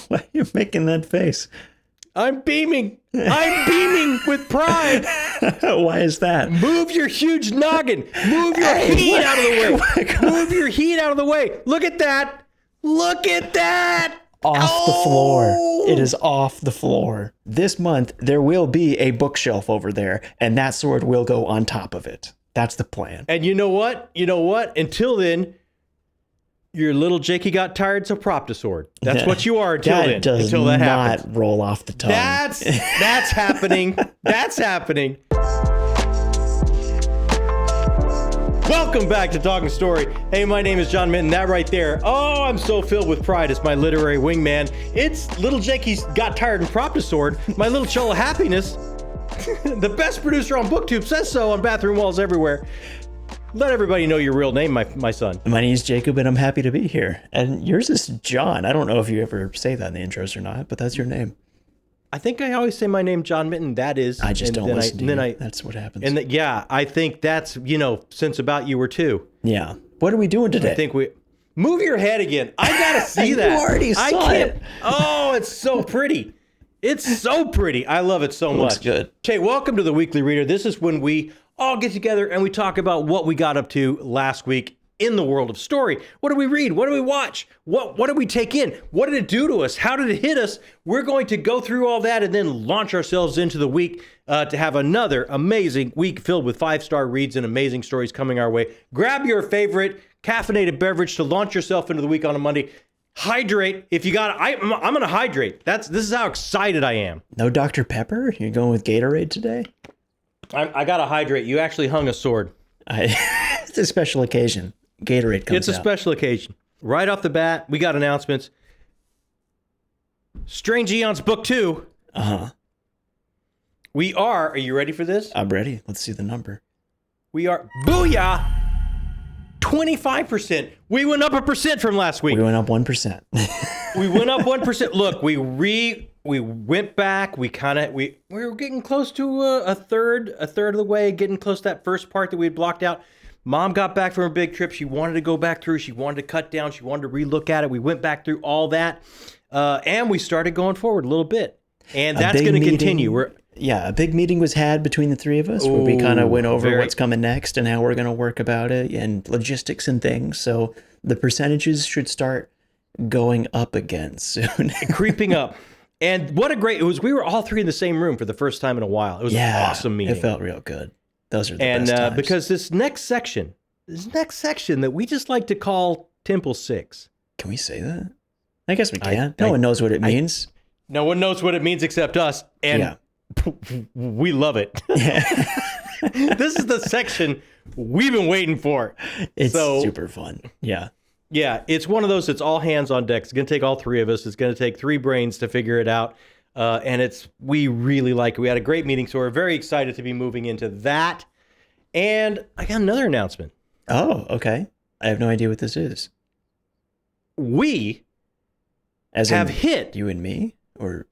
Why are you making that face? I'm beaming. I'm beaming with pride. Why is that? Move your huge noggin. Move your heat out of the way. Move your heat out of the way. Look at that. Look at that. Off the floor. It is off the floor. This month, there will be a bookshelf over there, and that sword will go on top of it. That's the plan. And you know what? Until then, your little Jakey got tired, so propped a sword. That's what you are until then. Until that happens. Not roll off the tongue. That's happening. That's happening. Welcome back to Talking Story. Hey, my name is John Minton. That right there. Oh, I'm so filled with pride as my literary wingman. It's little Jakey's got tired and propped a sword. My little show of happiness. The best producer on booktube says so on bathroom walls everywhere. Let everybody know your real name, my son. My name is Jakob, and I'm happy to be here. And yours is John. I don't know if you ever say that in the intros or not, but that's your name. I think I always say my name, John Minton. That is. I just don't listen to you. That's what happens. And I think that's, since about you were two. Yeah. What are we doing today? I think move your head again. I gotta see that. You already saw it. Oh, it's so pretty. It's so pretty. I love it so much. Looks good. Okay, welcome to the Weekly Reader. This is when we all get together and we talk about what we got up to last week in the world of story. What do we read? What do we watch? What did we take in? What did it do to us? How did it hit us? We're going to go through all that and then launch ourselves into the week to have another amazing week filled with 5-star reads and amazing stories coming our way. Grab your favorite caffeinated beverage to launch yourself into the week on a Monday. Hydrate if you got it. I'm gonna hydrate. This is how excited I am. No Dr. Pepper? You're going with Gatorade today? I gotta hydrate. You actually hung a sword. It's a special occasion. Gatorade comes out. It's a special occasion. Right off the bat, we got announcements. Strange Eons Book 2. Uh-huh. Are you ready for this? I'm ready. Let's see the number. We are, booyah, 25%. We went up 1% from last week. We went up 1%. We went up 1%. Look, we went back. We were getting close to a third of the way, getting close to that first part that we had blocked out. Mom got back from a big trip. She wanted to go back through. She wanted to cut down. She wanted to relook at it. We went back through all that, and we started going forward a little bit. And that's going to continue. A big meeting was had between the three of us where we kind of went over what's coming next and how we're going to work about it and logistics and things. So the percentages should start going up again soon. Creeping up. And what a great, it was, we were all three in the same room for the first time in a while. It was an awesome meeting. It felt real good. Those are the best times. And because this next section that we just like to call Temple 6. Can we say that? I guess we can. No one knows what it means. No one knows what it means except us. And we love it. This is the section we've been waiting for. It's super fun. Yeah. Yeah, it's one of those that's all hands on deck. It's going to take all three of us. It's going to take 3 brains to figure it out. And we really like it. We had a great meeting, so we're very excited to be moving into that. And I got another announcement. Oh, okay. I have no idea what this is. We hit. You and me? Or,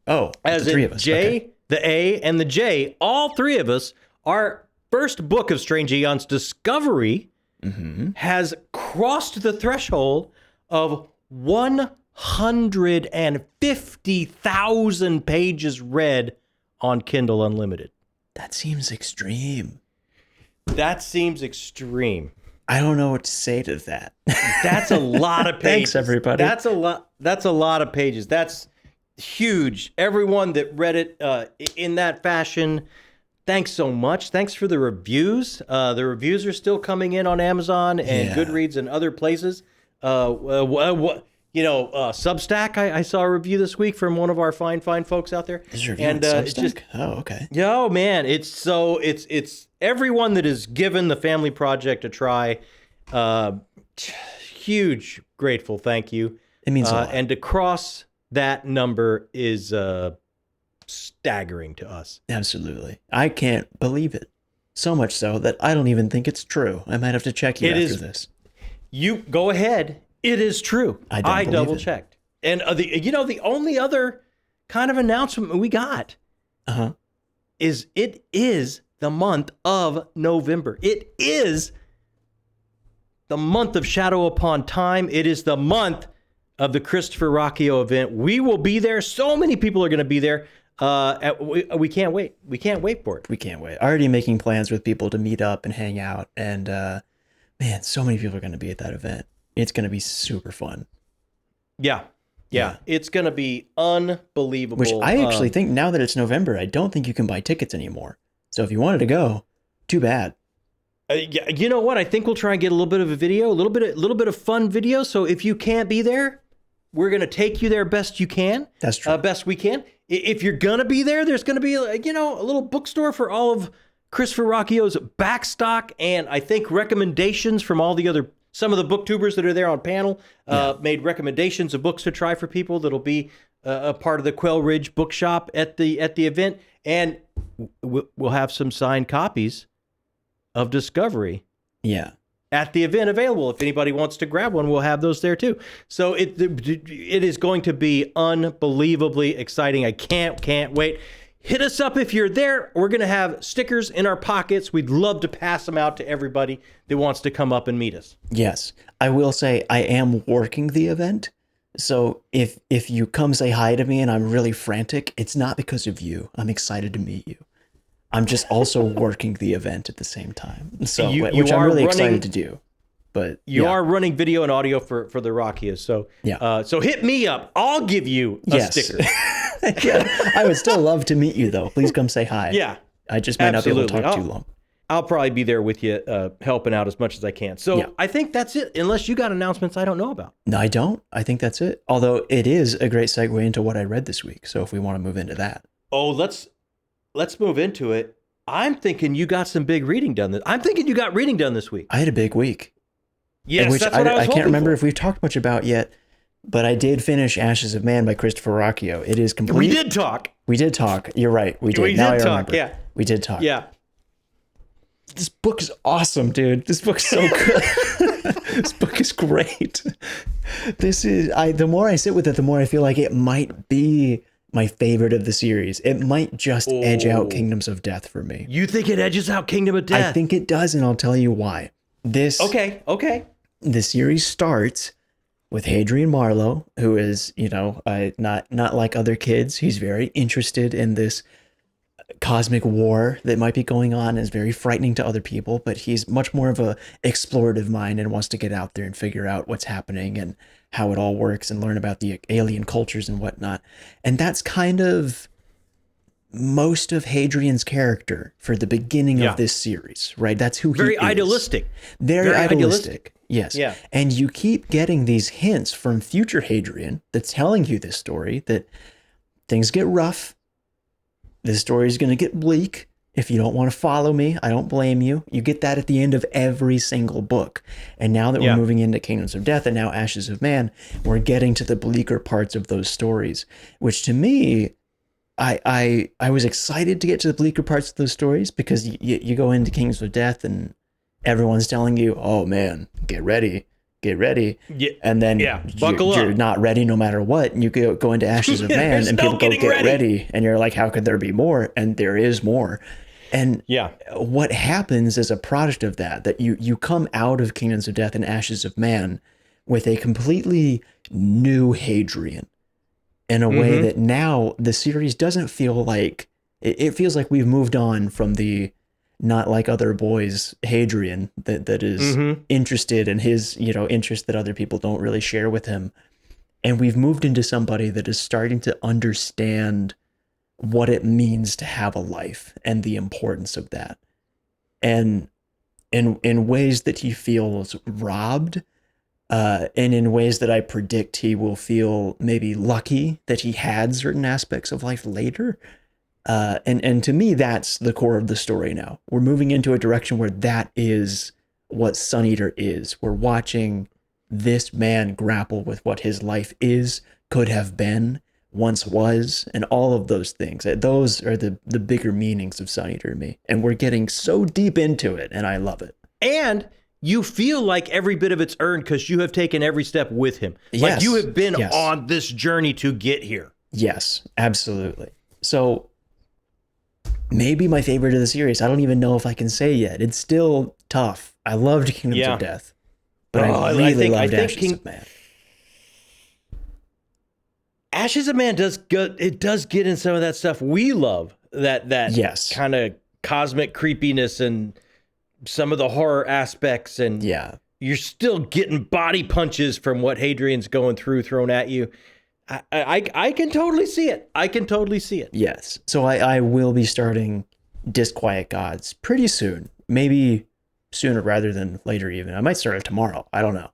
as the three of us. J, the A, and the J, all three of us, our first book of Strange Eons, Discovery, has crossed the threshold of 150,000 pages read on Kindle Unlimited. That seems extreme. I don't know what to say to that. That's a lot of pages. Thanks, everybody. That's a lot of pages. That's huge. Everyone that read it in that fashion, thanks so much. Thanks for the reviews. The reviews are still coming in on Amazon and Goodreads and other places. Substack. I saw a review this week from one of our fine folks out there. Is your review on Substack? Okay. Oh man, it's everyone that has given the family project a try. Huge grateful thank you. It means a lot. And to cross that number is staggering to us. Absolutely. I can't believe it. So much so that I don't even think it's true. I might have to check you after this. You go ahead. It is true. I double checked. And the only other kind of announcement we got is it is the month of November. It is the month of Shadow Upon Time. It is the month of the Christopher Rocchio event. We will be there. So many people are going to be there. We can't wait. We can't wait for it. We can't wait. Already making plans with people to meet up and hang out. And man, so many people are going to be at that event. It's going to be super fun. Yeah. It's going to be unbelievable. Which I actually think now that it's November, I don't think you can buy tickets anymore. So if you wanted to go, too bad. You know what? I think we'll try and get a little bit of a video, a little bit of fun video. So if you can't be there, we're going to take you there best you can. That's true. Best we can. If you're going to be there, there's going to be, a little bookstore for all of Christopher Rocchio's back stock. And I think recommendations from some of the booktubers that are there on panel made recommendations of books to try for people that'll be a part of the Quail Ridge bookshop at the event. And we'll have some signed copies of Discovery. Yeah. At the event available. If anybody wants to grab one, we'll have those there too. So it is going to be unbelievably exciting. I can't wait. Hit us up if you're there. We're going to have stickers in our pockets. We'd love to pass them out to everybody that wants to come up and meet us. Yes. I will say I am working the event. So if you come say hi to me and I'm really frantic, it's not because of you. I'm excited to meet you. I'm just also working the event at the same time. So which I'm really excited to do. But you are running video and audio for the Rockias. So so hit me up. I'll give you a sticker. I would still love to meet you though. Please come say hi. Yeah. I just might not be able to talk too long. I'll probably be there with you, helping out as much as I can. So I think that's it. Unless you got announcements I don't know about. No, I don't. I think that's it. Although it is a great segue into what I read this week. So if we want to move into that. Oh, let's move into it. I'm thinking you got some big reading done. I'm thinking you got reading done this week. I had a big week. Yes, which that's what I was can't remember for. if we've talked much about yet, but I did finish Ashes of Man by Christopher Rocchio. It is complete. We did talk. You're right. We did. We now did I talk. remember. Yeah. We did talk. Yeah. This book is awesome, dude. This book's so good. This book is great. The more I sit with it, the more I feel like it might be my favorite of the series. It might just edge out Kingdoms of Death for me. You think it edges out Kingdom of Death? I think it does, and I'll tell you why. Okay. The series starts with Hadrian Marlowe, who is, not like other kids. He's very interested in this cosmic war that might be going on, and is very frightening to other people, but he's much more of a explorative mind and wants to get out there and figure out what's happening and how it all works and learn about the alien cultures and whatnot. And that's kind of most of Hadrian's character for the beginning of this series, right? That's who he is. Very idealistic. Very idealistic. Yes. Yeah. And you keep getting these hints from future Hadrian that's telling you this story that things get rough. This story is going to get bleak. If you don't want to follow me, I don't blame you. You get that at the end of every single book. And now that we're moving into Kingdoms of Death and now Ashes of Man, we're getting to the bleaker parts of those stories, which to me, I was excited to get to the bleaker parts of those stories because you go into Kingdoms of Death and everyone's telling you, oh man, get ready. Yeah, and then you're not ready no matter what. And you go into Ashes of Man and people go, get ready. And you're like, how could there be more? And there is more. And what happens as a product of that you come out of Kingdoms of Death and Ashes of Man with a completely new Hadrian in a way that now the series doesn't feel like, it feels like we've moved on from the not like other boys Hadrian that is interested in his, interest that other people don't really share with him. And we've moved into somebody that is starting to understand what it means to have a life and the importance of that. And in ways that he feels robbed, and in ways that I predict he will feel maybe lucky that he had certain aspects of life later. And to me, that's the core of the story now. We're moving into a direction where that is what Sun Eater is. We're watching this man grapple with what his life is, could have been, once was, and all of those things. Those are the bigger meanings of Sun Eater to me. And we're getting so deep into it, and I love it. And you feel like every bit of it's earned because you have taken every step with him. Yes. Like you have been on this journey to get here. Yes, absolutely. So maybe my favorite of the series. I don't even know if I can say yet. It's still tough. I loved Kingdoms of Death, but I really loved Ashes of Man. Ashes of Man does get in some of that stuff we love. That yes. kind of cosmic creepiness and some of the horror aspects, and you're still getting body punches from what Hadrian's going through thrown at you. I can totally see it. I can totally see it. Yes. So I will be starting Disquiet Gods pretty soon. Maybe sooner rather than later even. I might start it tomorrow. I don't know.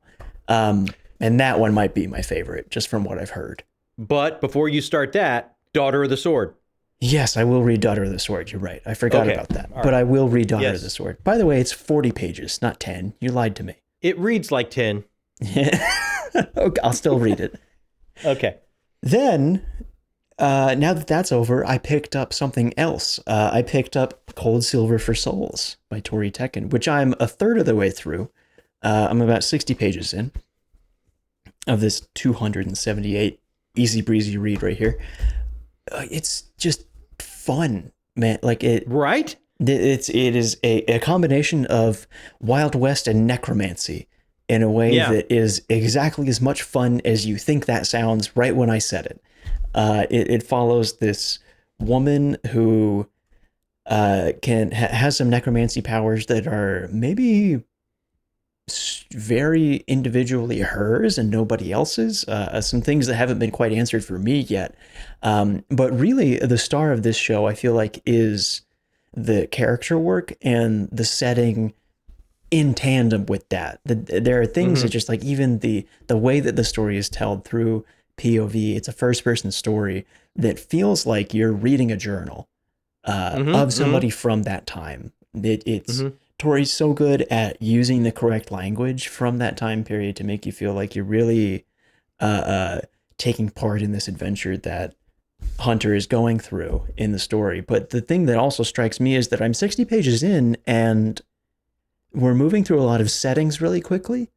And that one might be my favorite, just from what I've heard. But before you start that, Daughter of the Sword. Yes, I will read Daughter of the Sword. You're right. I forgot about that. All but right. I will read Daughter of the Sword. By the way, it's 40 pages, not 10. You lied to me. It reads like 10. Okay, I'll still read it. Okay. Then, now that that's over, I picked up something else. I picked up Cold Silver for Souls by ToriTalks, which I'm a third of the way through. I'm about 60 pages in of this 278 easy breezy read right here. It's just fun, man. Like it, right? It is a combination of Wild West and necromancy in a way that is exactly as much fun as you think that sounds right when I said it. It follows this woman who has some necromancy powers that are maybe very individually hers and nobody else's. Some things that haven't been quite answered for me yet. But really, the star of this show, I feel like, is the character work and the setting in tandem with that. There are things that just like even the way that the story is told through POV, it's a first person story that feels like you're reading a journal of somebody from that time. It's Tori's so good at using the correct language from that time period to make you feel like you're really taking part in this adventure that Hunter is going through in the story. But the thing that also strikes me is that I'm 60 pages in and we're moving through a lot of settings really quickly.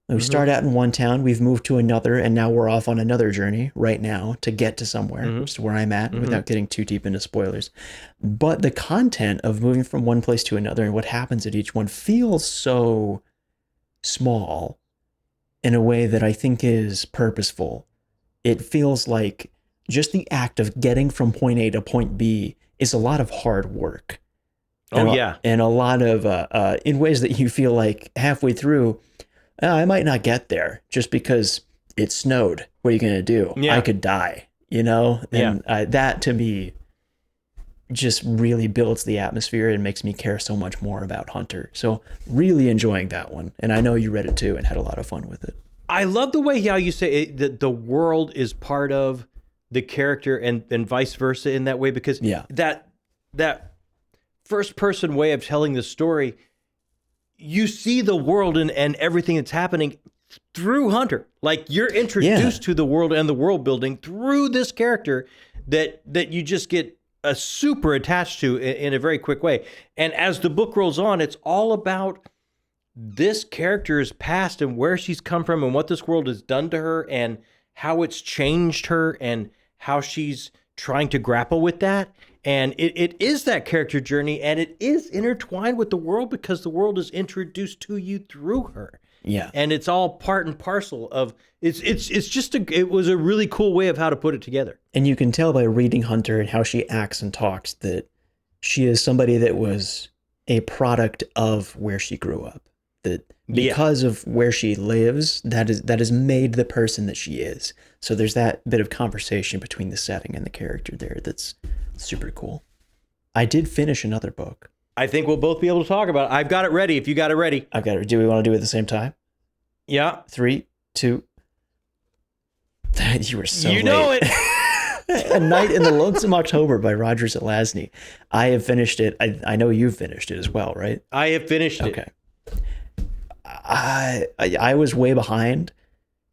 We start out in one town, we've moved to another, and now we're off on another journey right now to get to somewhere, which is where I'm at without getting too deep into spoilers. But the content of moving from one place to another and what happens at each one feels so small in a way that I think is purposeful. It feels like just the act of getting from point A to point B is a lot of hard work. And a lot of, in ways that you feel like halfway through, I might not get there just because it snowed. What are you going to do? I could die, you know? And that to me just really builds the atmosphere and makes me care so much more about Hunter. So really enjoying that one. And I know you read it too and had a lot of fun with it. I love the way how you say that the world is part of the character and vice versa in that way, because that first person way of telling the story, you see the world and everything that's happening through Hunter. Like you're introduced to the world and the world building through this character that you just get super attached to in a very quick way. And as the book rolls on, it's all about this character's past and where she's come from and what this world has done to her and how it's changed her and how she's trying to grapple with that. And it is that character journey, and it is intertwined with the world because the world is introduced to you through her. Yeah. And it's all part and parcel of it was a really cool way of how to put it together. And you can tell by reading Hunter and how she acts and talks that she is somebody that was a product of where she grew up. That because of where she lives, that has made the person that she is. So there's that bit of conversation between the setting and the character there that's super cool. I did finish another book. I think we'll both be able to talk about it. I've got it ready if you got it ready. I've got it. Do we want to do it at the same time? Yeah. 3, 2. You were so late. You know it. A Night in the Lonesome October by Roger Zelazny. I have finished it. I know you've finished it as well, right? I have finished it. Okay. I was way behind.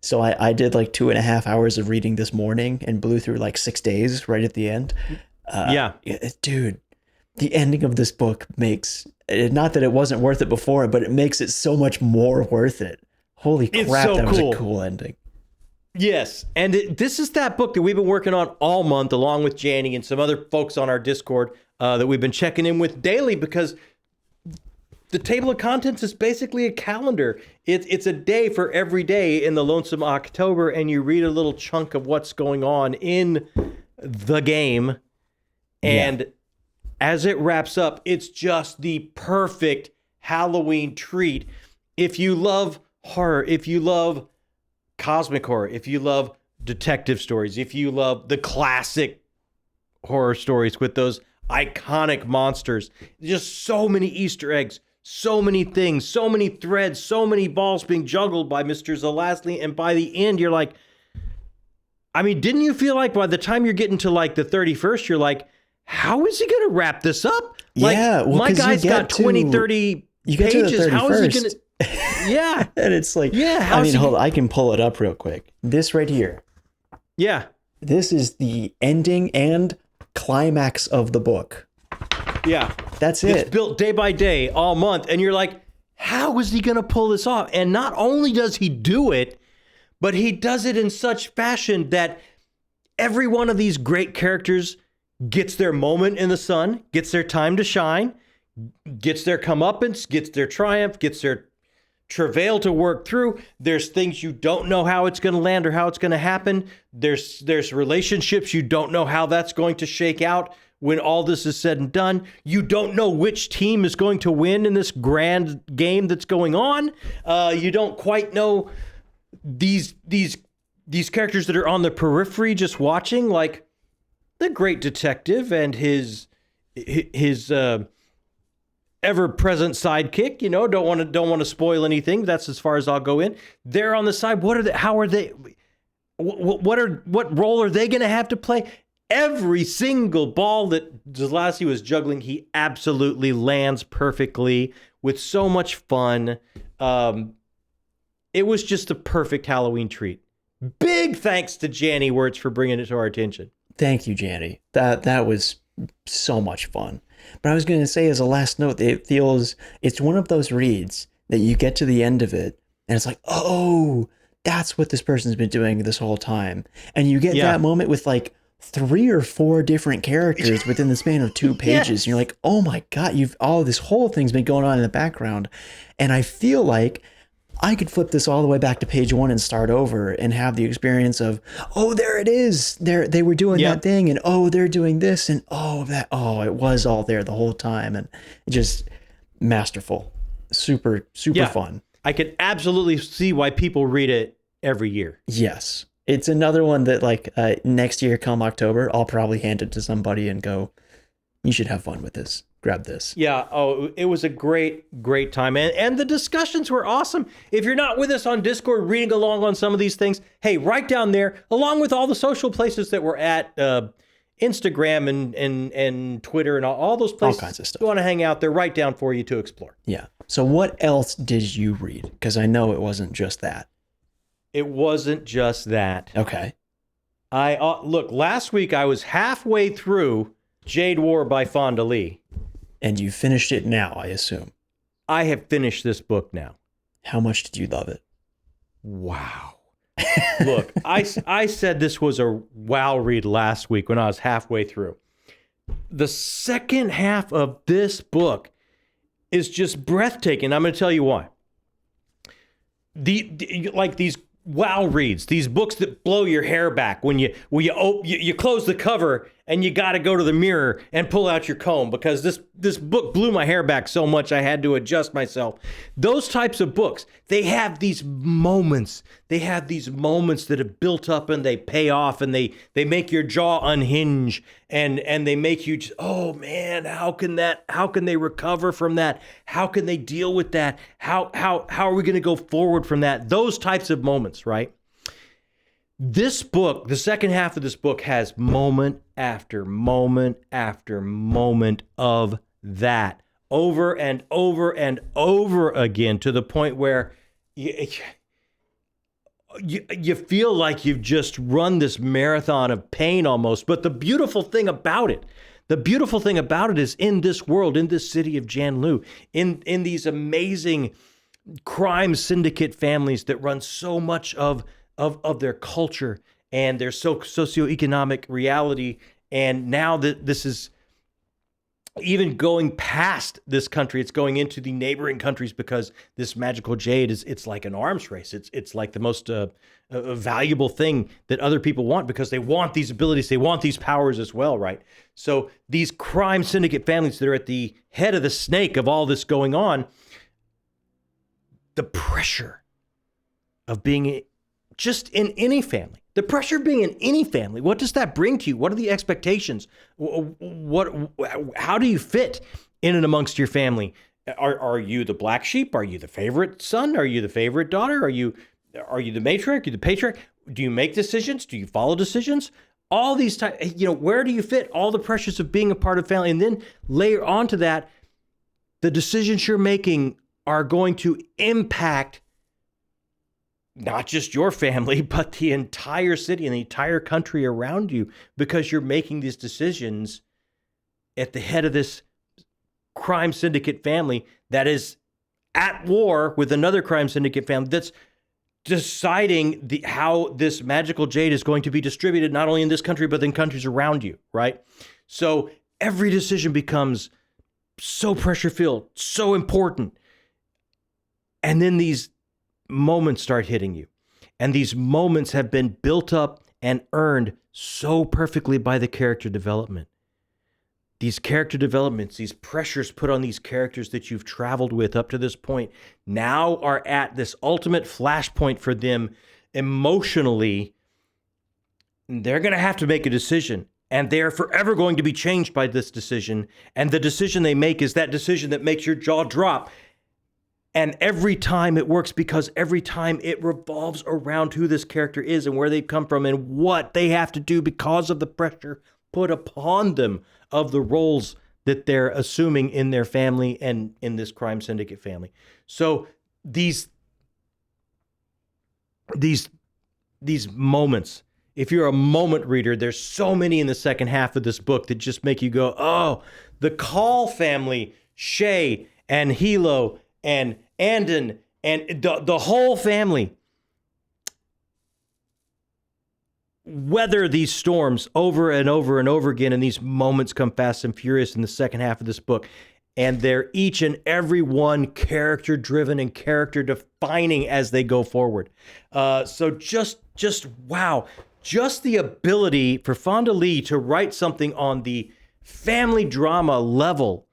So I did like 2.5 hours of reading this morning and blew through like 6 days right at the end. Dude, the ending of this book makes, not that it wasn't worth it before, but it makes it so much more worth it. Holy crap, that was a cool ending. Yes, and this is that book that we've been working on all month, along with Janie and some other folks on our Discord that we've been checking in with daily, because the table of contents is basically a calendar. It's a day for every day in the Lonesome October, and you read a little chunk of what's going on in the game. And as it wraps up, it's just the perfect Halloween treat. If you love horror, if you love cosmic horror, if you love detective stories, if you love the classic horror stories with those iconic monsters, just so many Easter eggs, so many things, so many threads, so many balls being juggled by Mr. Zelazny. And by the end, you're like, I mean, didn't you feel like by the time you're getting to like the 31st, you're like, how is he going to wrap this up? Like, yeah, well, my guy's got 20, 30 pages. How is he going to? Yeah. And it's like, hold on, I can pull it up real quick. This right here. Yeah. This is the ending and climax of the book. Yeah. That's it. It's built day by day, all month. And you're like, how is he going to pull this off? And not only does he do it, but he does it in such fashion that every one of these great characters gets their moment in the sun, gets their time to shine, gets their comeuppance, gets their triumph, gets their travail to work through. There's things you don't know how it's going to land or how it's going to happen. There's relationships you don't know how that's going to shake out when all this is said and done. You don't know which team is going to win in this grand game that's going on. You don't quite know these characters that are on the periphery just watching, like the great detective and his ever-present sidekick. You know, don't want to spoil anything. That's as far as I'll go in. They're on the side. What are they? How are they? What role are they going to have to play? Every single ball that Zelazny was juggling, he absolutely lands perfectly with so much fun. It was just a perfect Halloween treat. Big thanks to Janny Wirtz for bringing it to our attention. Thank you, Janny. That was so much fun. But I was going to say, as a last note, it's one of those reads that you get to the end of it, and it's like, oh, that's what this person's been doing this whole time. And you get that moment with like 3 or 4 different characters within the span of 2 pages. And you're like, oh my God, this whole thing's been going on in the background. And I feel like I could flip this all the way back to page 1 and start over and have the experience of, oh, there it is. They were doing that thing, and oh, they're doing this, and it was all there the whole time. And just masterful. Super fun. I could absolutely see why people read it every year. Yes. It's another one that like next year come October, I'll probably hand it to somebody and go, you should have fun with this. Grab this. Yeah. Oh, it was a great time. And the discussions were awesome. If you're not with us on Discord reading along on some of these things, hey, right down there, along with all the social places that we're at, Instagram and Twitter and all those places. All kinds of stuff. You want to hang out there, right down for you to explore. Yeah. So what else did you read? Because I know it wasn't just that. It wasn't just that. Okay. Look, last week I was halfway through Jade War by Fonda Lee. And you finished it now, I assume. I have finished this book now. How much did you love it? Wow. Look, I said this was a wow read last week when I was halfway through. The second half of this book is just breathtaking. I'm going to tell you why. Like these wow reads, these books that blow your hair back when you close the cover and you got to go to the mirror and pull out your comb because this book blew my hair back so much I had to adjust myself. Those types of books, they have these moments. They have these moments that have built up and they pay off and they make your jaw unhinge and they make you just, oh man, how can they recover from that? How can they deal with that? How are we going to go forward from that? Those types of moments, right? This book, the second half of this book has moment after moment after moment of that over and over and over again to the point where you feel like you've just run this marathon of pain almost. But the beautiful thing about it is in this world, in this city of Janlu, in these amazing crime syndicate families that run so much of their culture and their socioeconomic reality. And now that this is even going past this country, it's going into the neighboring countries because this magical jade it's like an arms race. It's like the most valuable thing that other people want because they want these abilities, they want these powers as well, right? So these crime syndicate families that are at the head of the snake of all this going on, the pressure of being just in any family, the pressure of being in any family, what does that bring to you? What are the expectations? How do you fit in and amongst your family? Are you the black sheep? Are you the favorite son? Are you the favorite daughter? Are you the matriarch? Are you the patriarch? Do you make decisions? Do you follow decisions? All these types, where do you fit? All the pressures of being a part of family. And then layer onto that, the decisions you're making are going to impact not just your family, but the entire city and the entire country around you, because you're making these decisions at the head of this crime syndicate family that is at war with another crime syndicate family that's deciding how this magical jade is going to be distributed, not only in this country, but in countries around you, right? So every decision becomes so pressure-filled, so important. And then these moments start hitting you. And these moments have been built up and earned so perfectly by the character development. These character developments, these pressures put on these characters that you've traveled with up to this point, now are at this ultimate flashpoint for them emotionally. They're going to have to make a decision, and they're forever going to be changed by this decision. And the decision they make is that decision that makes your jaw drop. And every time it works because every time it revolves around who this character is and where they've come from and what they have to do because of the pressure put upon them of the roles that they're assuming in their family and in this crime syndicate family. So these moments, if you're a moment reader, there's so many in the second half of this book that just make you go, oh, the Call family, Shay and Hilo and Andon and the whole family weather these storms over and over and over again, and these moments come fast and furious in the second half of this book. And they're each and every one character driven and character defining as they go forward. So just wow. Just the ability for Fonda Lee to write something on the family drama level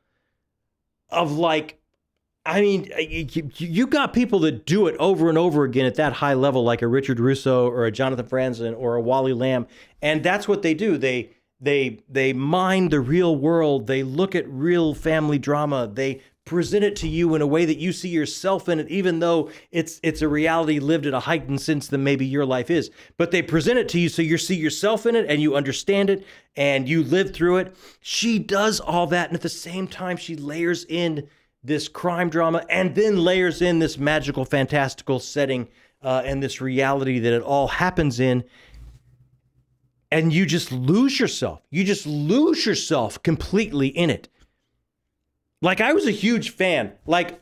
of you got people that do it over and over again at that high level, like a Richard Russo or a Jonathan Franzen or a Wally Lamb. And that's what they do. They mine the real world. They look at real family drama. They present it to you in a way that you see yourself in it, even though it's a reality lived at a heightened sense than maybe your life is. But they present it to you so you see yourself in it and you understand it and you live through it. She does all that. And at the same time, she layers in this crime drama and then layers in this magical, fantastical setting and this reality that it all happens in. And you just lose yourself. You just lose yourself completely in it. Like, I was a huge fan. Like,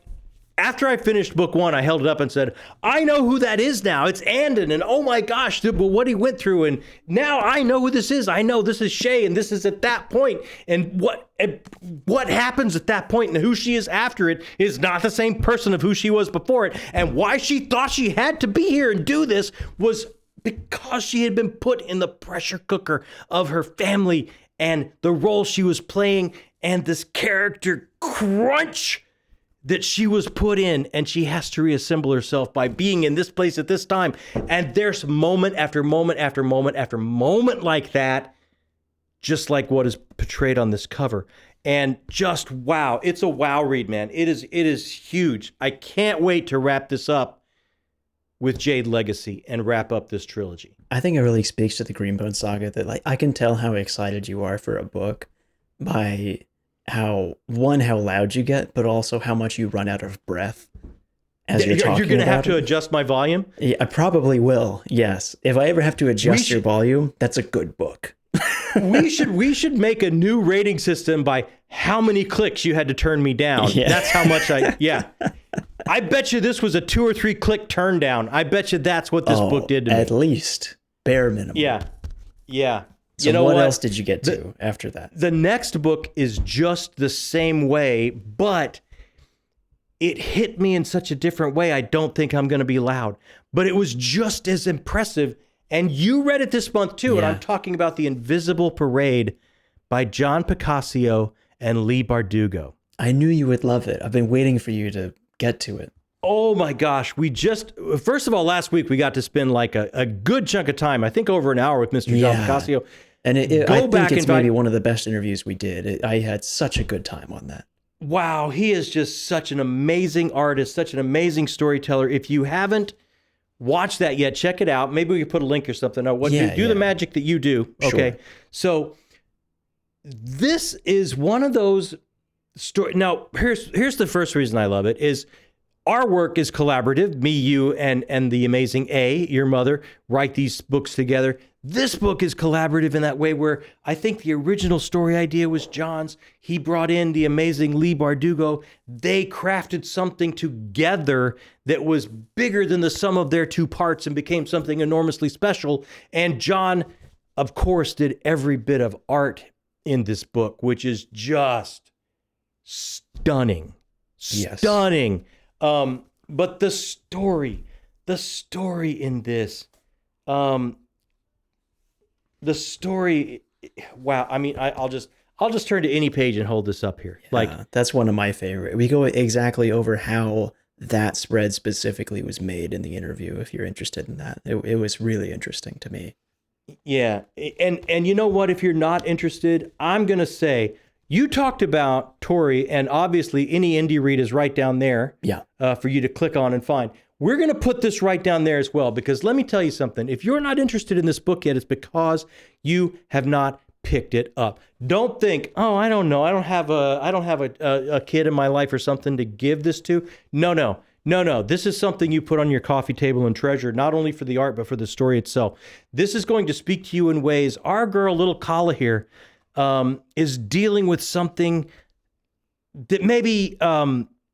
after I finished book one, I held it up and said, I know who that is now. It's Andon. And oh my gosh, but what he went through. And now I know who this is. I know this is Shay, and this is at that point. And what happens at that point and who she is after it is not the same person of who she was before it. And why she thought she had to be here and do this was because she had been put in the pressure cooker of her family and the role she was playing and this character crunch that she was put in, and she has to reassemble herself by being in this place at this time. And there's moment after moment after moment after moment like that, just like what is portrayed on this cover. And just wow, it's a wow read, man. It is huge. I can't wait to wrap this up with Jade Legacy and wrap up this trilogy. I think it really speaks to the Greenbone saga that I can tell how excited you are for a book by how loud you get, but also how much you run out of breath as you're talking. You're going to have to adjust my volume? Yeah, I probably will, yes. If I ever have to adjust your volume, that's a good book. we should make a new rating system by how many clicks you had to turn me down. Yeah. That's how much I bet you this was a 2 or 3 click turn down. I bet you that's what this book did to me. At least. Bare minimum. Yeah. So what else did you get to after that? The next book is just the same way, but it hit me in such a different way. I don't think I'm going to be loud, but it was just as impressive. And you read it this month too. Yeah. And I'm talking about The Invisible Parade by John Picasso and Leigh Bardugo. I knew you would love it. I've been waiting for you to get to it. Oh my gosh. First of all, last week we got to spend like a good chunk of time, I think over an hour with Mr. John Picasso. And I think it's maybe one of the best interviews we did. I had such a good time on that. Wow, he is just such an amazing artist, such an amazing storyteller. If you haven't watched that yet, check it out. Maybe we could put a link or something. Do the magic that you do. Okay. Sure. So this is one of those stories. Now, here's the first reason I love it is our work is collaborative. Me, you, and the amazing your mother, write these books together. This book is collaborative in that way where I think the original story idea was John's. He brought in the amazing Leigh Bardugo. They crafted something together that was bigger than the sum of their two parts and became something enormously special. And John, of course, did every bit of art in this book, which is just stunning. Yes. Stunning. But the story in this, the story, wow. I mean, I'll just turn to any page and hold this up here. Yeah, that's one of my favorite. We go exactly over how that spread specifically was made in the interview. If you're interested in that, it was really interesting to me. Yeah. And you know what, if you're not interested, I'm going to say, you talked about Tori, and obviously any indie read is right down there for you to click on and find. We're going to put this right down there as well, because let me tell you something. If you're not interested in this book yet, it's because you have not picked it up. Don't think, oh, I don't know. I don't have a kid in my life or something to give this to. No. This is something you put on your coffee table and treasure, not only for the art, but for the story itself. This is going to speak to you in ways. Our girl, little Kala here, is dealing with something that maybe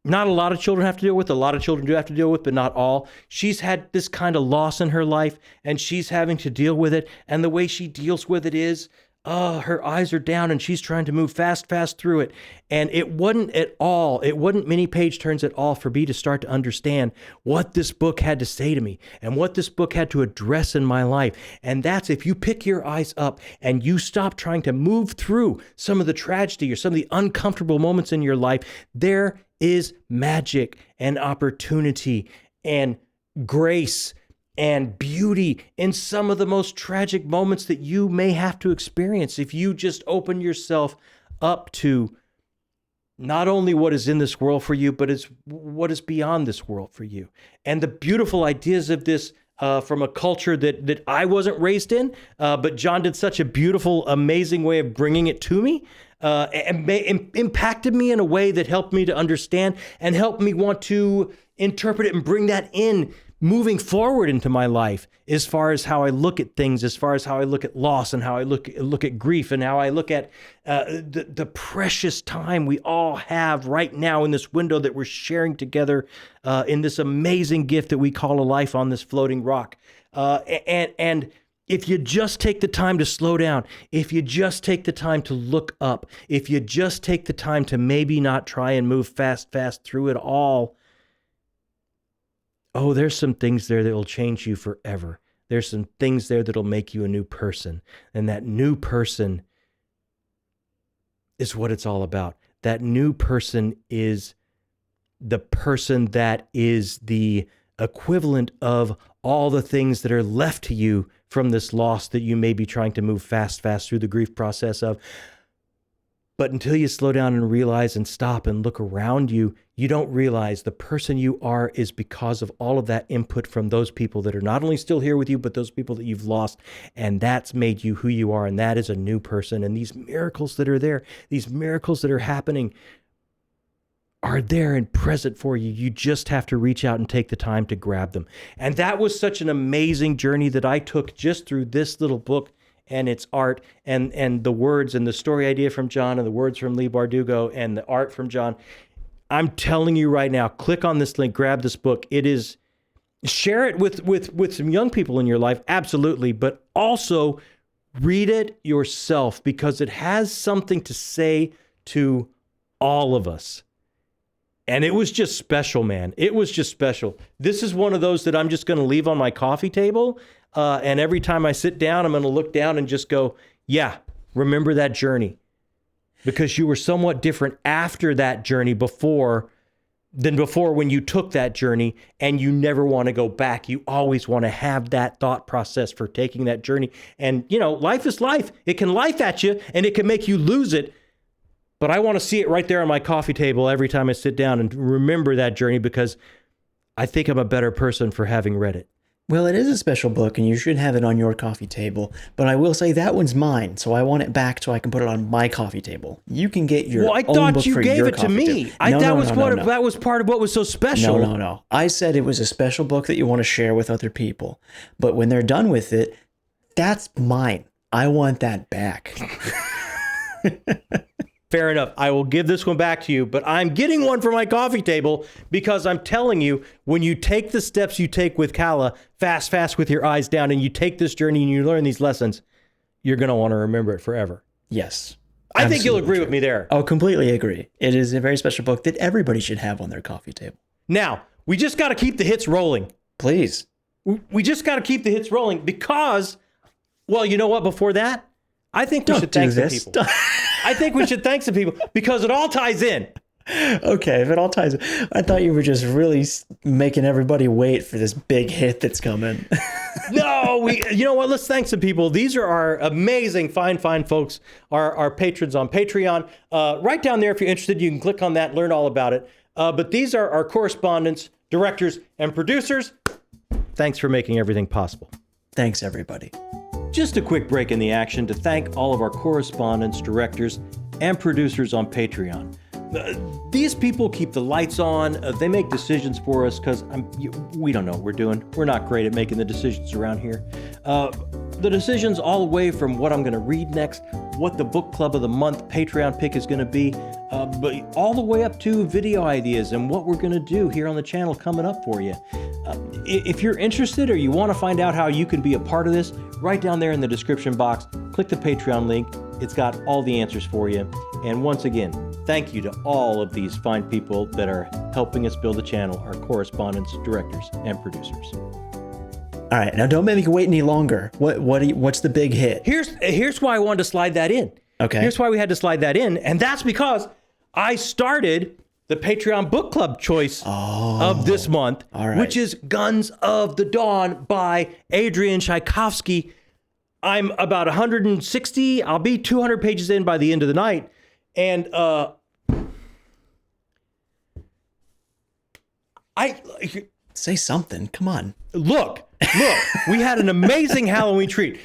not a lot of children have to deal with. A lot of children do have to deal with, but not all. She's had this kind of loss in her life, and she's having to deal with it. And the way she deals with it is, her eyes are down, and she's trying to move fast through it. And it wasn't many page turns at all for me to start to understand what this book had to say to me and what this book had to address in my life. And that's if you pick your eyes up and you stop trying to move through some of the tragedy or some of the uncomfortable moments in your life, there is magic and opportunity and grace and beauty in some of the most tragic moments that you may have to experience if you just open yourself up to not only what is in this world for you, but it's what is beyond this world for you. And the beautiful ideas of this from a culture that I wasn't raised in, but John did such a beautiful, amazing way of bringing it to me. And impacted me in a way that helped me to understand and helped me want to interpret it and bring that in moving forward into my life, as far as how I look at things, as far as how I look at loss and how I look at grief and how I look at the precious time we all have right now in this window that we're sharing together in this amazing gift that we call a life on this floating rock. And if you just take the time to slow down, if you just take the time to look up, if you just take the time to maybe not try and move fast through it all, there's some things there that will change you forever. There's some things there that'll make you a new person. And that new person is what it's all about. That new person is the person that is the equivalent of all the things that are left to you from this loss that you may be trying to move fast through the grief process of. But until you slow down and realize and stop and look around you, you don't realize the person you are is because of all of that input from those people that are not only still here with you, but those people that you've lost. And that's made you who you are. And that is a new person. And these miracles that are there, these miracles that are happening are there and present for you. You just have to reach out and take the time to grab them. And that was such an amazing journey that I took just through this little book and its art and the words and the story idea from John and the words from Leigh Bardugo and the art from John. I'm telling you right now, click on this link, grab this book. It is, share it with some young people in your life, absolutely, but also read it yourself because it has something to say to all of us. And it was just special, man. It was just special. This is one of those that I'm just going to leave on my coffee table. And every time I sit down, I'm going to look down and just go, yeah, remember that journey. Because you were somewhat different after that journey than before when you took that journey, and you never want to go back. You always want to have that thought process for taking that journey. And, life is life. It can life at you and it can make you lose it. But I want to see it right there on my coffee table every time I sit down and remember that journey, because I think I'm a better person for having read it. Well, it is a special book, and you should have it on your coffee table. But I will say that one's mine, so I want it back so I can put it on my coffee table. You can get your own book for your coffee table. Well, I thought you gave it to me. That was part of what was so special. No. I said it was a special book that you want to share with other people. But when they're done with it, that's mine. I want that back. Fair enough. I will give this one back to you, but I'm getting one for my coffee table because I'm telling you, when you take the steps you take with Kala, fast with your eyes down, and you take this journey and you learn these lessons, you're going to want to remember it forever. Yes. I think you'll agree with me there. Oh, completely agree. It is a very special book that everybody should have on their coffee table. Now, we just got to keep the hits rolling. Please. We just got to keep the hits rolling because, well, you know what? Before that, I think we should thank some people. I think we should thank some people because it all ties in. Okay, if it all ties in. I thought you were just really making everybody wait for this big hit that's coming. No, you know what? Let's thank some people. These are our amazing, fine folks, our patrons on Patreon. Right down there, if you're interested, you can click on that, learn all about it. But these are our correspondents, directors, and producers. Thanks for making everything possible. Thanks, everybody. Just a quick break in the action to thank all of our correspondents, directors, and producers on Patreon. These people keep the lights on. They make decisions for us because we don't know what we're doing. We're not great at making the decisions around here. The decisions all the way from what I'm going to read next, what the book club of the month Patreon pick is going to be, but all the way up to video ideas and what we're going to do here on the channel coming up for you. If you're interested or you want to find out how you can be a part of this, right down there in the description box, click the Patreon link. It's got all the answers for you. And once again, thank you to all of these fine people that are helping us build the channel, our correspondents, directors, and producers. All right, now don't make me wait any longer. What's the big hit? Here's why I wanted to slide that in. Okay. Here's why we had to slide that in, and that's because I started the Patreon book club choice of this month, which is Guns of the Dawn by Adrian Tchaikovsky. I'm about 160. I'll be 200 pages in by the end of the night, and say something. Come on. Look, we had an amazing Halloween treat.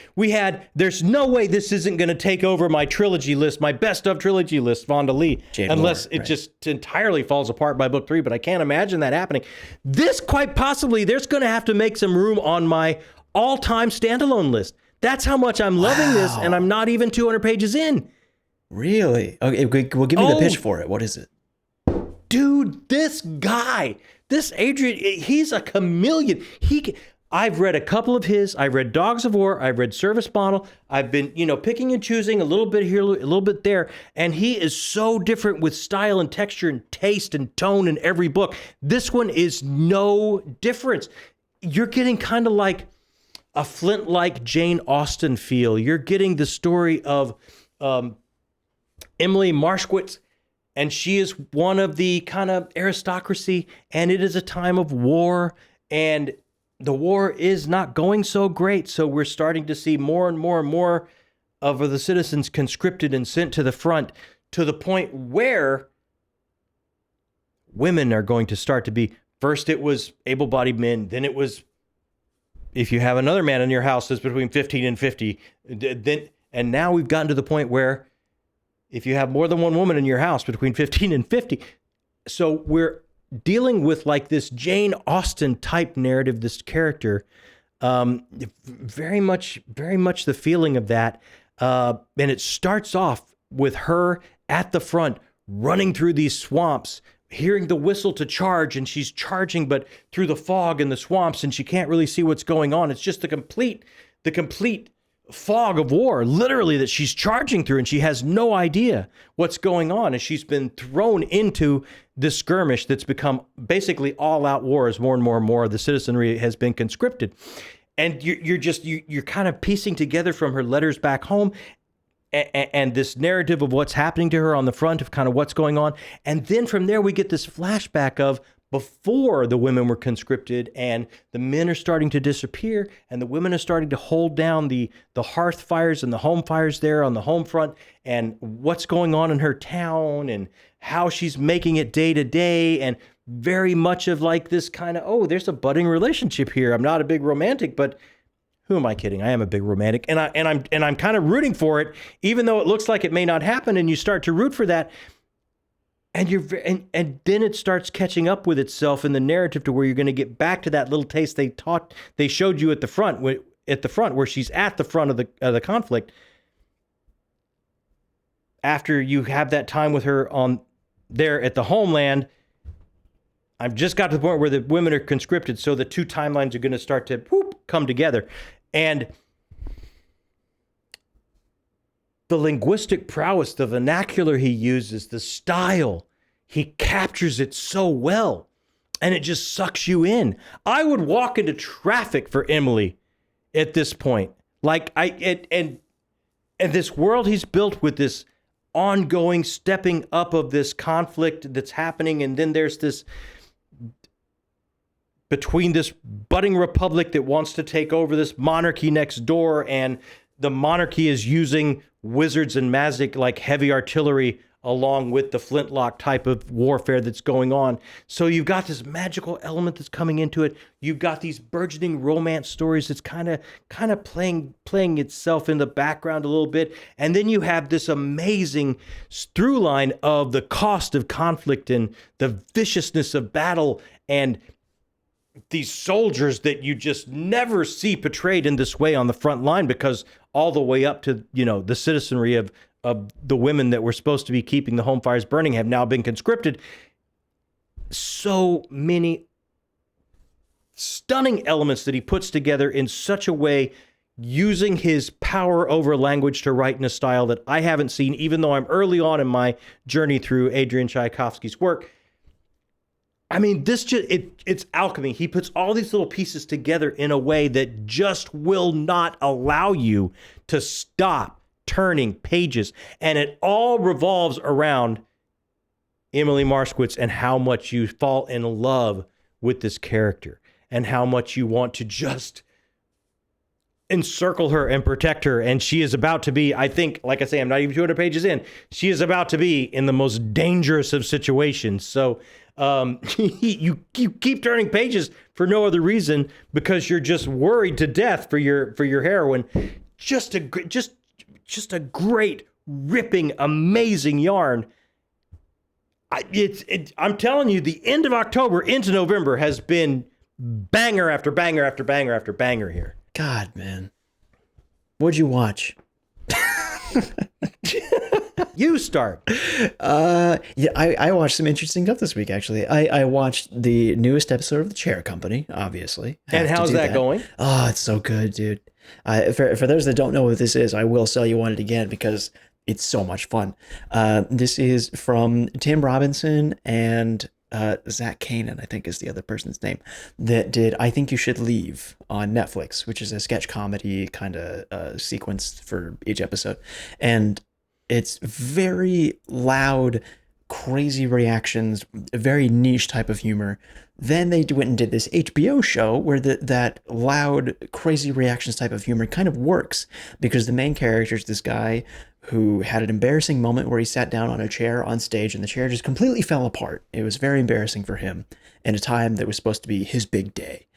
There's no way this isn't going to take over my trilogy list, my best of trilogy list, Fonda Lee, Jade unless War, it just entirely falls apart by book 3, but I can't imagine that happening. This quite possibly, there's going to have to make some room on my all-time standalone list. That's how much I'm loving this, and I'm not even 200 pages in. Really? Okay, well, give me the pitch for it. What is it? Dude, this guy, this Adrian, he's a chameleon. I've read a couple of his. I read Dogs of War. I've read Service Model. I've been, picking and choosing a little bit here, a little bit there. And he is so different with style and texture and taste and tone in every book. This one is no difference. You're getting kind of like a Flint-like Jane Austen feel. You're getting the story of Emily Marschwitz, and she is one of the kind of aristocracy, and it is a time of war, and the war is not going so great, so we're starting to see more and more and more of the citizens conscripted and sent to the front, to the point where women are going to start to be, first it was able-bodied men, then it was, if you have another man in your house that's between 15 and 50, and now we've gotten to the point where if you have more than one woman in your house between 15 and 50, so we're dealing with like this Jane Austen type narrative, this character, very much the feeling of that. And it starts off with her at the front, running through these swamps, hearing the whistle to charge, and she's charging, but through the fog and the swamps, and she can't really see what's going on. It's just the complete fog of war, literally, that she's charging through, and she has no idea what's going on. And she's been thrown into this skirmish that's become basically all-out war as more and more and more of the citizenry has been conscripted. And you're kind of piecing together from her letters back home and this narrative of what's happening to her on the front of kind of what's going on. And then from there, we get this flashback of before the women were conscripted and the men are starting to disappear and the women are starting to hold down the hearth fires and the home fires there on the home front, and what's going on in her town and how she's making it day to day, and very much of like this kind of, oh, there's a budding relationship here. I'm not a big romantic, but who am I kidding? I am a big romantic, and I'm kind of rooting for it, even though it looks like it may not happen, and you start to root for that. And and then it starts catching up with itself in the narrative to where you're going to get back to that little taste they showed you at the front where she's at the front of the conflict. After you have that time with her on there at the homeland, I've just got to the point where the women are conscripted, so the two timelines are going to start to come together. And the linguistic prowess, the vernacular he uses, the style, he captures it so well, and it just sucks you in. I would walk into traffic for Emily at this point. Like and this world he's built with this ongoing stepping up of this conflict that's happening, and then there's this between this budding republic that wants to take over this monarchy next door, and the monarchy is using wizards and magic like heavy artillery along with the flintlock type of warfare that's going on. So you've got this magical element that's coming into it. You've got these burgeoning romance stories that's kind of playing itself in the background a little bit. And then you have this amazing through line of the cost of conflict and the viciousness of battle, and these soldiers that you just never see portrayed in this way on the front line, because all the way up to, the citizenry of the women that were supposed to be keeping the home fires burning have now been conscripted. So many stunning elements that he puts together in such a way, using his power over language to write in a style that I haven't seen, even though I'm early on in my journey through Adrian Tchaikovsky's work. I mean, it's alchemy. He puts all these little pieces together in a way that just will not allow you to stop turning pages. And it all revolves around Emily Marskowitz and how much you fall in love with this character and how much you want to just encircle her and protect her. And she is about to be, I think, like I say, I'm not even 200 pages in, she is about to be in the most dangerous of situations. So you keep turning pages for no other reason because you're just worried to death for your heroine. Just a great, ripping, amazing yarn. I'm telling you, the end of October into November has been banger after banger after banger after banger here. God, man. What'd you watch? You start. Yeah, I watched some interesting stuff this week, actually. I watched the newest episode of The Chair Company, obviously. And how's that going? Oh, it's so good, dude. For those that don't know what this is, I will sell you on it again because it's so much fun. This is from Tim Robinson and Zach Kanan, I think is the other person's name, that did I Think You Should Leave on Netflix, which is a sketch comedy kind of sequence for each episode. And it's very loud, crazy reactions, a very niche type of humor. Then they went and did this HBO show where that loud, crazy reactions type of humor kind of works because the main character is this guy who had an embarrassing moment where he sat down on a chair on stage and the chair just completely fell apart. It was very embarrassing for him in a time that was supposed to be his big day.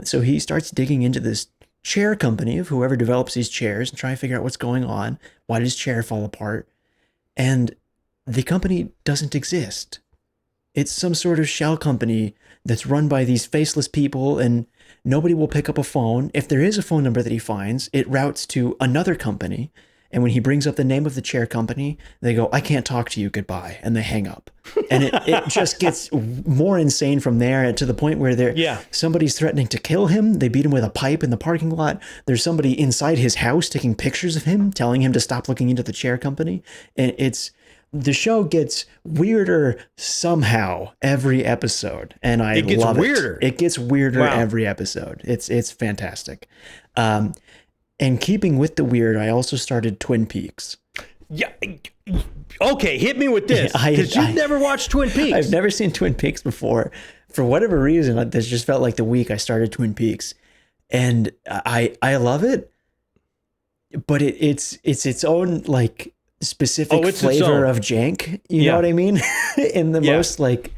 So he starts digging into this chair company of whoever develops these chairs and trying to figure out what's going on. Why did his chair fall apart? And the company doesn't exist. It's some sort of shell company that's run by these faceless people, and nobody will pick up a phone. If there is a phone number that he finds, it routes to another company, And when he brings up the name of the chair company, they go, "I can't talk to you, goodbye," and they hang up. And it just gets more insane from there, to the point where somebody's threatening to kill him. They beat him with a pipe in the parking lot. There's somebody inside his house taking pictures of him, telling him to stop looking into the chair company. And the show gets weirder somehow every episode, and I love it. It gets weirder every episode. It's fantastic. And keeping with the weird, I also started Twin Peaks. Yeah. Okay, hit me with this, because you've never watched Twin Peaks. I've never seen Twin Peaks before. For whatever reason, this just felt like the week I started Twin Peaks, and I love it. But it's its own like specific flavor of jank. You know what I mean? In the most like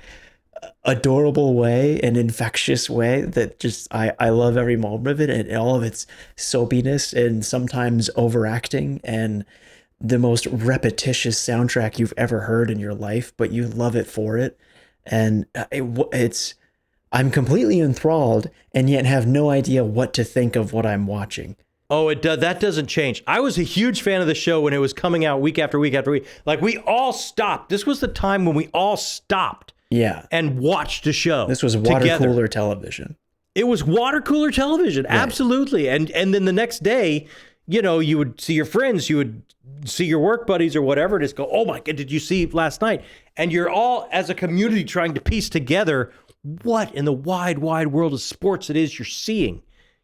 adorable way and infectious way that just I love every moment of it, and all of its soapiness and sometimes overacting and the most repetitious soundtrack you've ever heard in your life, but you love it for it. And I'm completely enthralled and yet have no idea what to think of what I'm watching. Oh, it does. That doesn't change. I was a huge fan of the show when it was coming out week after week after week. Like, we all stopped. This was the time when we all stopped. Yeah. And watched the show. This was water cooler television. It was water cooler television. Right. Absolutely. And then the next day, you know, you would see your friends, you would see your work buddies or whatever, and just go, "Oh my God, did you see last night?" And you're all, as a community, trying to piece together what in the wide, wide world of sports it is you're seeing,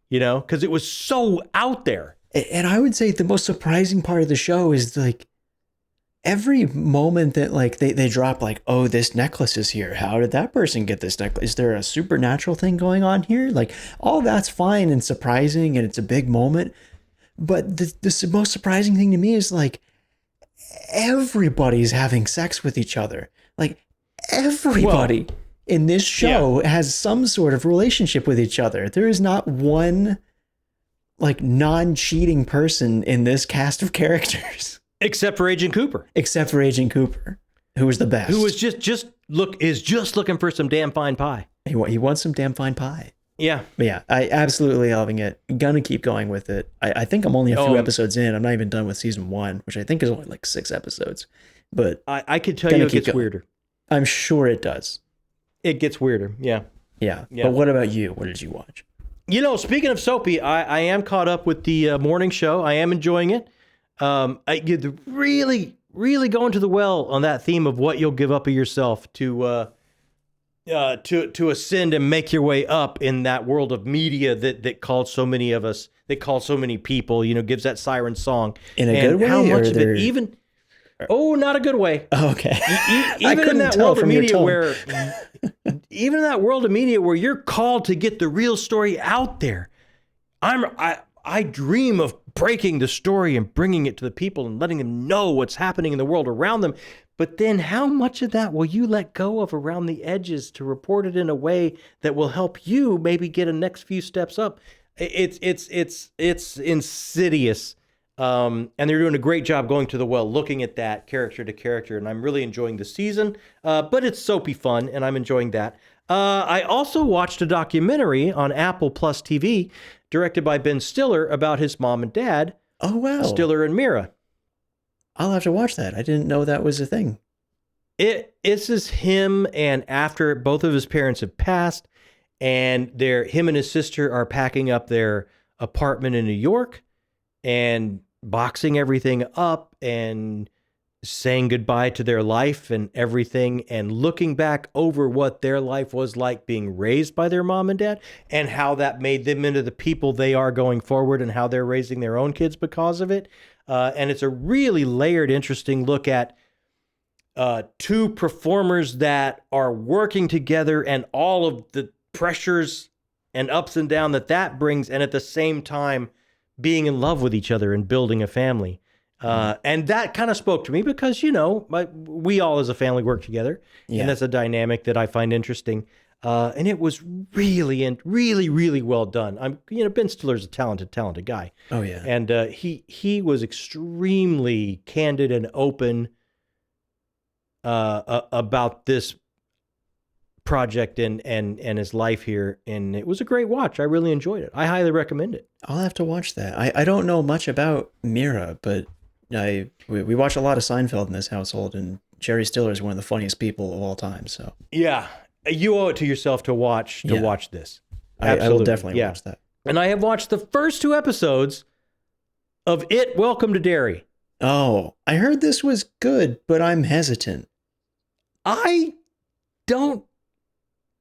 you know, because it was so out there. And I would say the most surprising part of the show is like, every moment that like they drop like, "Oh, this necklace is here. How did that person get this necklace? Is there a supernatural thing going on here?" Like, all that's fine and surprising, and it's a big moment. But the most surprising thing to me is like, everybody's having sex with each other. Like, everybody in this show has some sort of relationship with each other. There is not one like non-cheating person in this cast of characters. Except for Agent Cooper. Who was the best. Who was just looking for some damn fine pie. He wants some damn fine pie. Yeah. But yeah, I absolutely loving it. Gonna keep going with it. I think I'm only a few episodes in. I'm not even done with season 1, which I think is only like 6 episodes. But I could tell you it gets weirder. I'm sure it does. It gets weirder. Yeah. But what about you? What did you watch? You know, speaking of soapy, I am caught up with the morning show. I am enjoying it. You really going to the well on that theme of what you'll give up of yourself to ascend and make your way up in that world of media that calls so many of us, that calls so many people, you know, gives that siren song. In a good way? How much of it even... Oh, not a good way. Oh, okay. Even in that world of media where... Even in that world of media where you're called to get the real story out there. I dream of breaking the story and bringing it to the people and letting them know what's happening in the world around them. But then how much of that will you let go of around the edges to report it in a way that will help you maybe get a next few steps up? It's insidious. And they're doing a great job going to the well, looking at that character to character. And I'm really enjoying the season, but it's soapy fun and I'm enjoying that. I also watched a documentary on Apple Plus TV directed by Ben Stiller about his mom and dad. Oh, wow. Stiller and Meara. I'll have to watch that. I didn't know that was a thing. This is him, and after both of his parents have passed, and him and his sister are packing up their apartment in New York and boxing everything up and saying goodbye to their life and everything, and looking back over what their life was like being raised by their mom and dad and how that made them into the people they are going forward and how they're raising their own kids because of it. And it's a really layered, interesting look at two performers that are working together and all of the pressures and ups and downs that brings, and at the same time being in love with each other and building a family. And that kind of spoke to me because, you know, we all as a family work together, and that's a dynamic that I find interesting. And it was really well done. Ben Stiller's a talented guy. Oh yeah. And he was extremely candid and open about this project and his life here, and it was a great watch. I really enjoyed it. I highly recommend it. I'll have to watch that. I don't know much about Meara, but We watch a lot of Seinfeld in this household, and Jerry Stiller is one of the funniest people of all time. So yeah, you owe it to yourself to watch this. I will definitely watch that. And I have watched the first 2 episodes of It, Welcome to Derry. Oh, I heard this was good, but I'm hesitant. I don't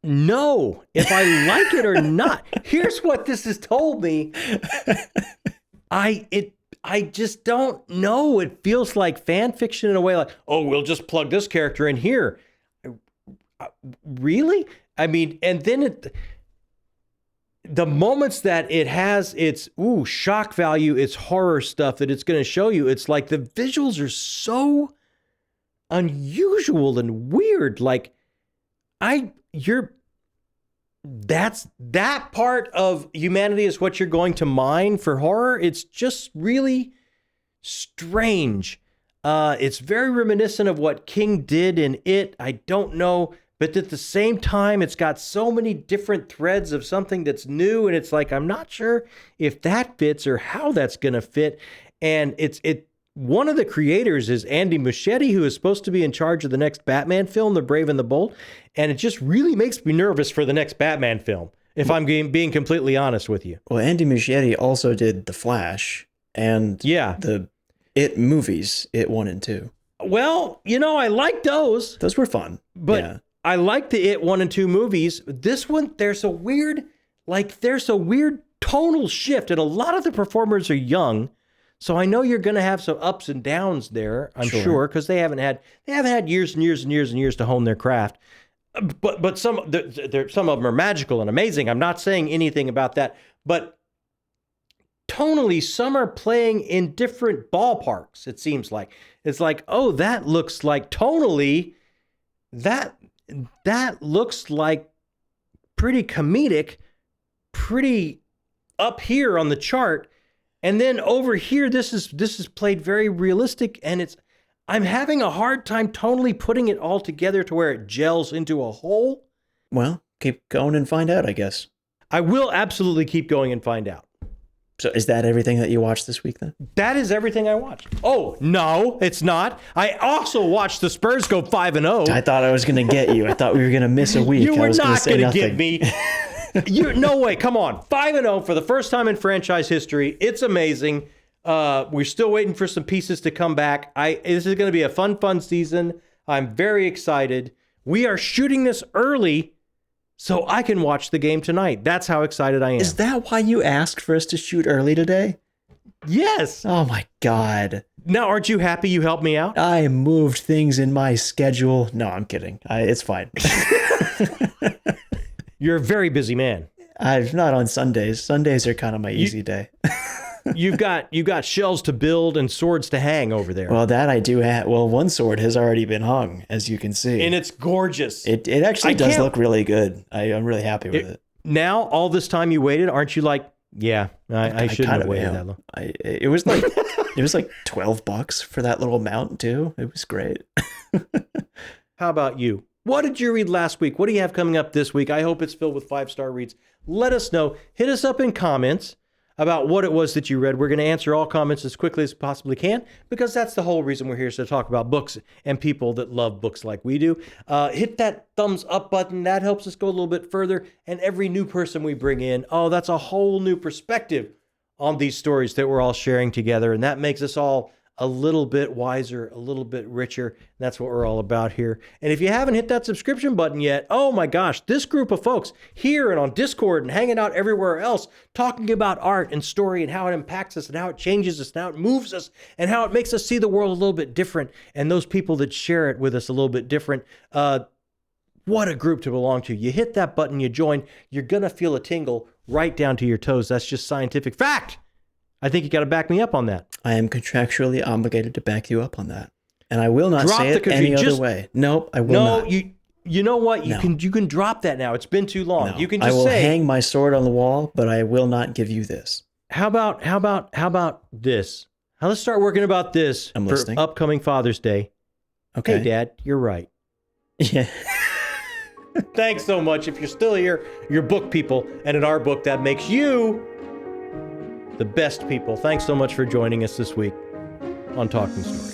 know if I like it or not. Here's what this has told me. I just don't know. It feels like fan fiction in a way, like, oh, we'll just plug this character in here. Really? I mean, and then the moments that it has its shock value, its horror stuff that it's going to show you, it's like the visuals are so unusual and weird. Like that part of humanity is what you're going to mine for horror. It's just really strange. It's very reminiscent of what King did in It. I don't know. But at the same time, it's got so many different threads of something that's new. And it's like, I'm not sure if that fits or how that's going to fit. And one of the creators is Andy Muschietti, who is supposed to be in charge of the next Batman film, The Brave and the Bold. And it just really makes me nervous for the next Batman film, if I'm being completely honest with you. Well, Andy Muschietti also did The Flash and the It movies, It 1 and 2. Well, I like those. Those were fun. But I like the It 1 and 2 movies. This one, there's a weird tonal shift, and a lot of the performers are young. So I know you're going to have some ups and downs there, I'm sure, because they haven't had years and years and years and years to hone their craft. But some of them are magical and amazing. I'm not saying anything about that. But tonally, some are playing in different ballparks, it seems like. It's like, oh, that looks like tonally, that looks like pretty comedic, pretty up here on the chart. And then over here, this is played very realistic, and I'm having a hard time tonally putting it all together to where it gels into a whole. Well, keep going and find out, I guess. I will absolutely keep going and find out. So is that everything that you watched this week then? That is everything I watched. Oh, no, it's not. I also watched the Spurs go 5-0. I thought I was going to get you. I thought we were going to miss a week. You were not going to get me. No way. Come on. 5-0 for the first time in franchise history. It's amazing. We're still waiting for some pieces to come back. This is going to be a fun season. I'm very excited. We are shooting this early so I can watch the game tonight. That's how excited I am. Is that why you asked for us to shoot early today? Yes. Oh my God. Now, aren't you happy you helped me out? I moved things in my schedule. No, I'm kidding. It's fine. You're a very busy man. I'm not on Sundays. Sundays are kind of my easy day. You've got shelves to build and swords to hang over there. Well, that I do have. Well, one sword has already been hung, as you can see. And it's gorgeous. It actually does look really good. I'm really happy with it. Now, all this time you waited, aren't you like, yeah, I shouldn't have waited that long. It was like $12 for that little mount too. It was great. How about you? What did you read last week? What do you have coming up this week? I hope it's filled with 5-star reads. Let us know. Hit us up in comments about what it was that you read. We're going to answer all comments as quickly as we possibly can, because that's the whole reason we're here, is to talk about books and people that love books like we do. Hit that thumbs up button. That helps us go a little bit further. And every new person we bring in, that's a whole new perspective on these stories that we're all sharing together. And that makes us all a little bit wiser, a little bit richer. That's what we're all about here. And if you haven't hit that subscription button yet, oh my gosh, this group of folks here and on Discord and hanging out everywhere else, talking about art and story and how it impacts us and how it changes us and how it moves us and how it makes us see the world a little bit different. And those people that share it with us a little bit different. What a group to belong to. You hit that button, you join, you're going to feel a tingle right down to your toes. That's just scientific fact. I think you got to back me up on that. I am contractually obligated to back you up on that. And I will not say it any other way. Nope, I will not. You know what? You can drop that now. It's been too long. No, you can just I will hang my sword on the wall, but I will not give you this. How about this? Let's start working about this I'm for listening. Upcoming Father's Day. Okay. Hey, Dad, you're right. Yeah. Thanks so much. If you're still here, you're book people, and in our book, that makes you the best people. Thanks so much for joining us this week. on Talking Story.